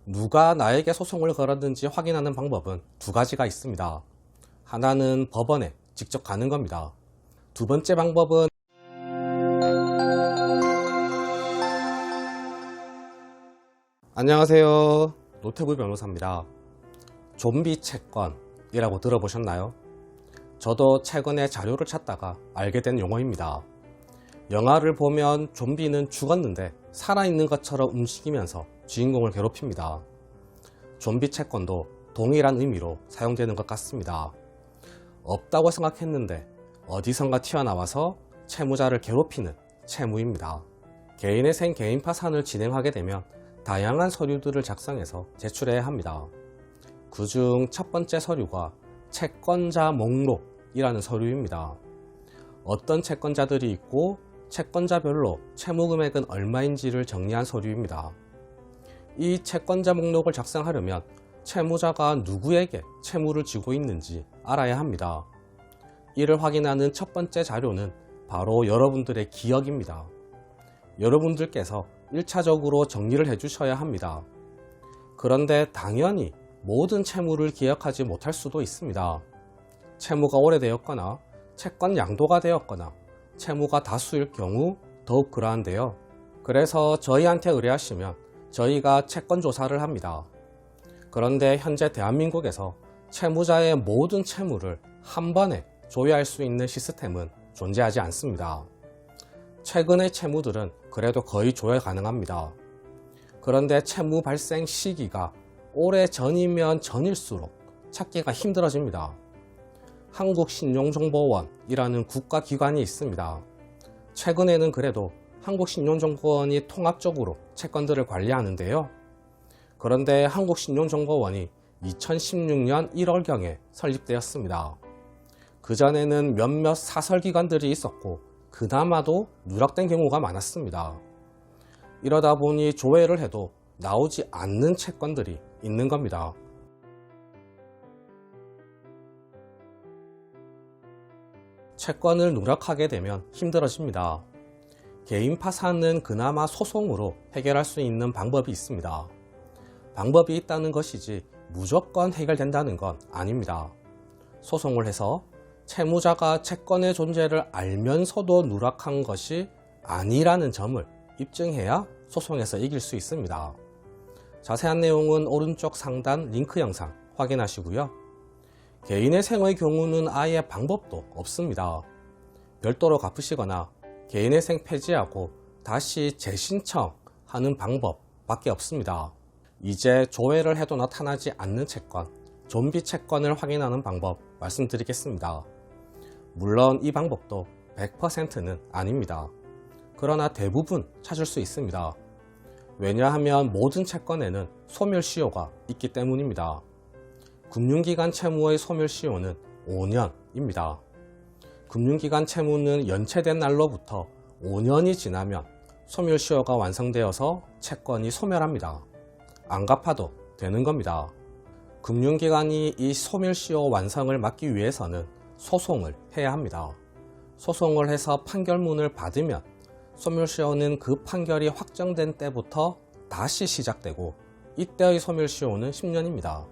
누가 나에게 소송을 걸었는지 확인하는 방법은 두 가지가 있습니다. 하나는 법원에 직접 가는 겁니다. 두 번째 방법은 안녕하세요. 노태부 변호사입니다. 좀비 채권이라고 들어보셨나요? 저도 최근에 자료를 찾다가 알게 된 용어입니다. 영화를 보면 좀비는 죽었는데 살아있는 것처럼 움직이면서 주인공을 괴롭힙니다. 좀비 채권도 동일한 의미로 사용되는 것 같습니다. 없다고 생각했는데 어디선가 튀어나와서 채무자를 괴롭히는 채무입니다. 개인의 생 개인 파산을 진행하게 되면 다양한 서류들을 작성해서 제출해야 합니다. 그중 첫 번째 서류가 채권자 목록이라는 서류입니다. 어떤 채권자들이 있고 채권자별로 채무 금액은 얼마인지를 정리한 서류입니다. 이 채권자 목록을 작성하려면 채무자가 누구에게 채무를 지고 있는지 알아야 합니다. 이를 확인하는 첫 번째 자료는 바로 여러분들의 기억입니다. 여러분들께서 1차적으로 정리를 해주셔야 합니다. 그런데 당연히 모든 채무를 기억하지 못할 수도 있습니다. 채무가 오래되었거나 채권 양도가 되었거나 채무가 다수일 경우 더욱 그러한데요. 그래서 저희한테 의뢰하시면 저희가 채권 조사를 합니다. 그런데 현재 대한민국에서 채무자의 모든 채무를 한 번에 조회할 수 있는 시스템은 존재하지 않습니다. 최근의 채무들은 그래도 거의 조회 가능합니다. 그런데 채무 발생 시기가 오래 전이면 전일수록 찾기가 힘들어집니다. 한국신용정보원이라는 국가기관이 있습니다. 최근에는 그래도 한국신용정보원이 통합적으로 채권들을 관리하는데요. 그런데 한국신용정보원이 2016년 1월경에 설립되었습니다. 그전에는 몇몇 사설기관들이 있었고 그나마도 누락된 경우가 많았습니다. 이러다 보니 조회를 해도 나오지 않는 채권들이 있는 겁니다. 채권을 누락하게 되면 힘들어집니다. 개인 파산은 그나마 소송으로 해결할 수 있는 방법이 있습니다. 방법이 있다는 것이지 무조건 해결된다는 건 아닙니다. 소송을 해서 채무자가 채권의 존재를 알면서도 누락한 것이 아니라는 점을 입증해야 소송에서 이길 수 있습니다. 자세한 내용은 오른쪽 상단 링크 영상 확인하시고요. 개인의 생의 경우는 아예 방법도 없습니다. 별도로 갚으시거나 개인의 생 폐지하고 다시 재신청하는 방법밖에 없습니다. 이제 조회를 해도 나타나지 않는 채권, 좀비 채권을 확인하는 방법 말씀드리겠습니다. 물론 이 방법도 100%는 아닙니다. 그러나 대부분 찾을 수 있습니다. 왜냐하면 모든 채권에는 소멸시효가 있기 때문입니다. 금융기관 채무의 소멸시효는 5년입니다. 금융기관 채무는 연체된 날로부터 5년이 지나면 소멸시효가 완성되어서 채권이 소멸합니다. 안 갚아도 되는 겁니다. 금융기관이 이 소멸시효 완성을 막기 위해서는 소송을 해야 합니다. 소송을 해서 판결문을 받으면 소멸시효는 그 판결이 확정된 때부터 다시 시작되고 이때의 소멸시효는 10년입니다.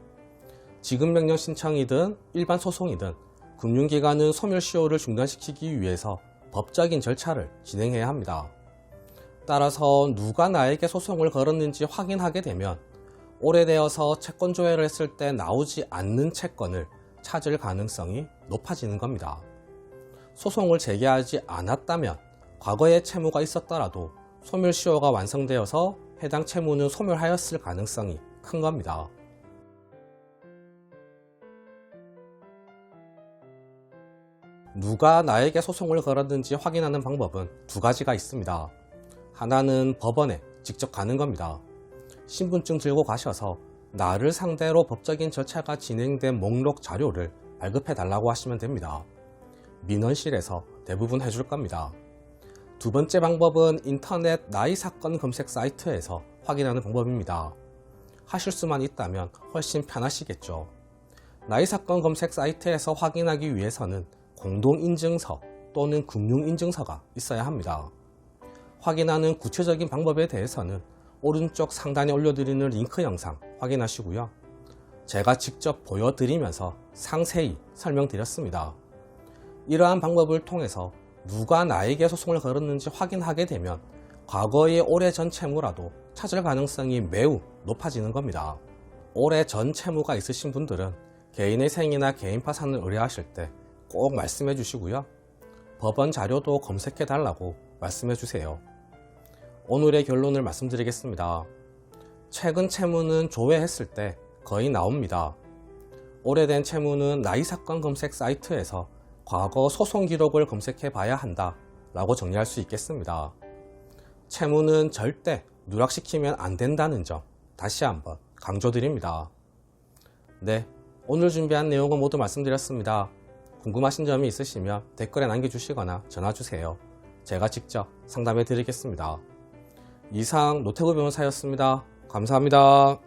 지급명령 신청이든 일반 소송이든 금융기관은 소멸시효를 중단시키기 위해서 법적인 절차를 진행해야 합니다. 따라서 누가 나에게 소송을 걸었는지 확인하게 되면 오래되어서 채권 조회를 했을 때 나오지 않는 채권을 찾을 가능성이 높아지는 겁니다. 소송을 제기하지 않았다면 과거에 채무가 있었더라도 소멸시효가 완성되어서 해당 채무는 소멸하였을 가능성이 큰 겁니다. 누가 나에게 소송을 걸었는지 확인하는 방법은 두 가지가 있습니다. 하나는 법원에 직접 가는 겁니다. 신분증 들고 가셔서 나를 상대로 법적인 절차가 진행된 목록 자료를 발급해 달라고 하시면 됩니다. 민원실에서 대부분 해줄 겁니다. 두 번째 방법은 인터넷 나이 사건 검색 사이트에서 확인하는 방법입니다. 하실 수만 있다면 훨씬 편하시겠죠. 나이 사건 검색 사이트에서 확인하기 위해서는 공동인증서 또는 금융인증서가 있어야 합니다. 확인하는 구체적인 방법에 대해서는 오른쪽 상단에 올려드리는 링크 영상 확인하시고요. 제가 직접 보여드리면서 상세히 설명드렸습니다. 이러한 방법을 통해서 누가 나에게 소송을 걸었는지 확인하게 되면 과거의 오래전 채무라도 찾을 가능성이 매우 높아지는 겁니다. 오래전 채무가 있으신 분들은 개인의 생이나 개인 파산을 의뢰하실 때 꼭 말씀해 주시고요. 법원 자료도 검색해 달라고 말씀해 주세요. 오늘의 결론을 말씀드리겠습니다. 최근 채무는 조회했을 때 거의 나옵니다. 오래된 채무는 나이 사건 검색 사이트에서 과거 소송 기록을 검색해 봐야 한다 라고 정리할 수 있겠습니다. 채무는 절대 누락시키면 안 된다는 점 다시 한번 강조드립니다. 네, 오늘 준비한 내용은 모두 말씀드렸습니다. 궁금하신 점이 있으시면 댓글에 남겨주시거나 전화주세요. 제가 직접 상담해 드리겠습니다. 이상 노태구 변호사였습니다. 감사합니다.